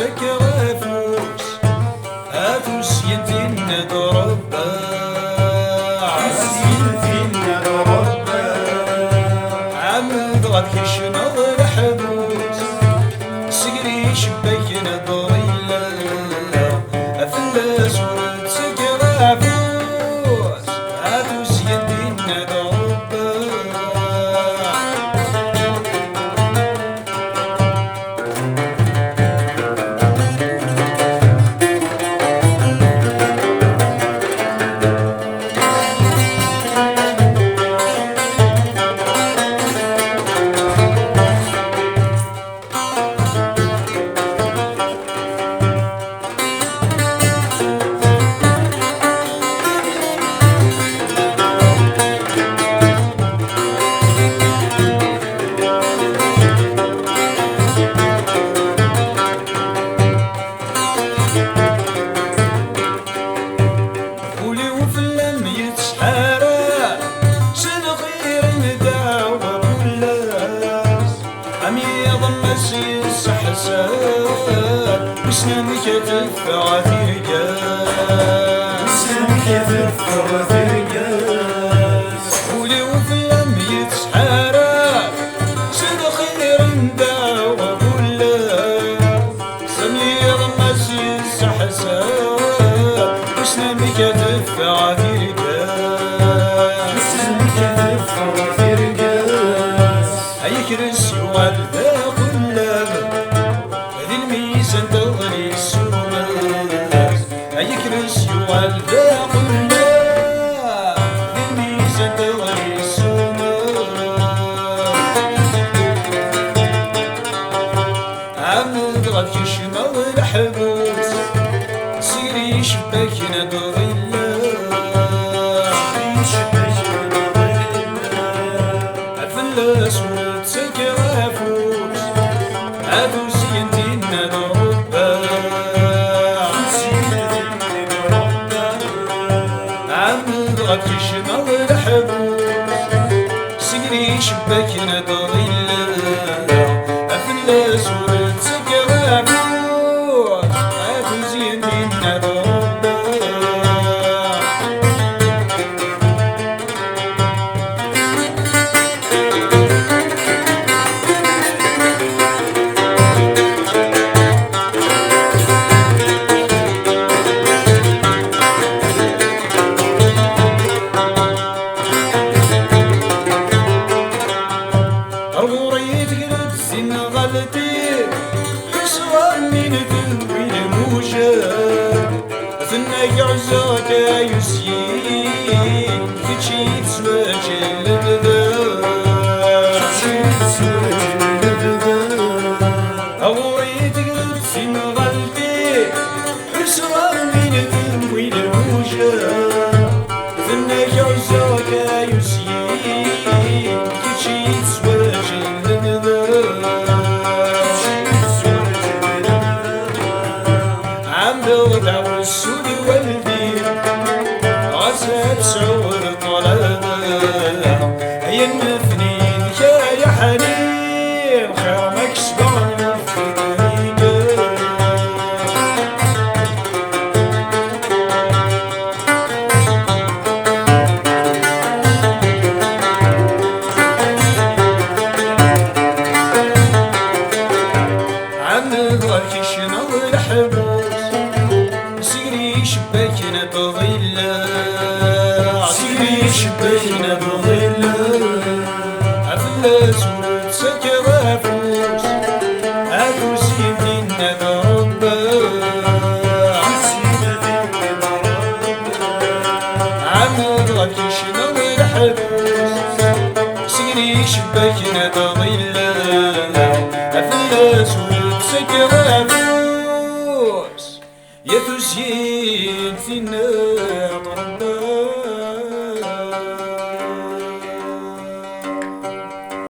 تسكر فوس أفوس ينتين دربا أفوس ينتين دربا عمد غاد كشنا الحبوس سقري شباكنا ضريلا أفلاس ورد سكر فوس أفوس ينتين دربا وسنامك تدفع في رجال وسنامك تدفع في رجال ولي وفلم يتحارب سن خير نداوى كله سمير مسيس حساب وسنامك تدفع في رجال وسنامك تدفع في رجال أيكرس والذا كله الميزان تغلي السماس أيكرس والذا كله الميزان تغلي السماس عمد غاد كشنا الحبوس سيري شباكنا ضغيلا سيري شباكنا ضغيلا أفلاس ولد سكر أفوس أفوس ينتين دربا عمد غاد كشنا الحبوس سيري شباكنا ضغيلا أفلاس ولد سكر أفوس أفوس ينتين دربا ثناك عزاك يسيك كتشي تسواج اللبدا أوريت قلت سن غلبي حسران من ذنوي الموجة ثناك عزاك يسيك كتشي تسواج اللبدا عمدو دعو السود والبير غسل سعور طلبة هي النفنين يا حنين خير مكسبان في طريقه عمد غاكشنا الحبوس سيري شباكنا بظلة سيري شباكنا بظلة أفلاس ورد سكر أفوس أفوس يدينا دربا عمد غاكشنا الحبوس سيري شباكنا بظلة أفلاس ورد سكر أفوس يا ثزين ثنا طربا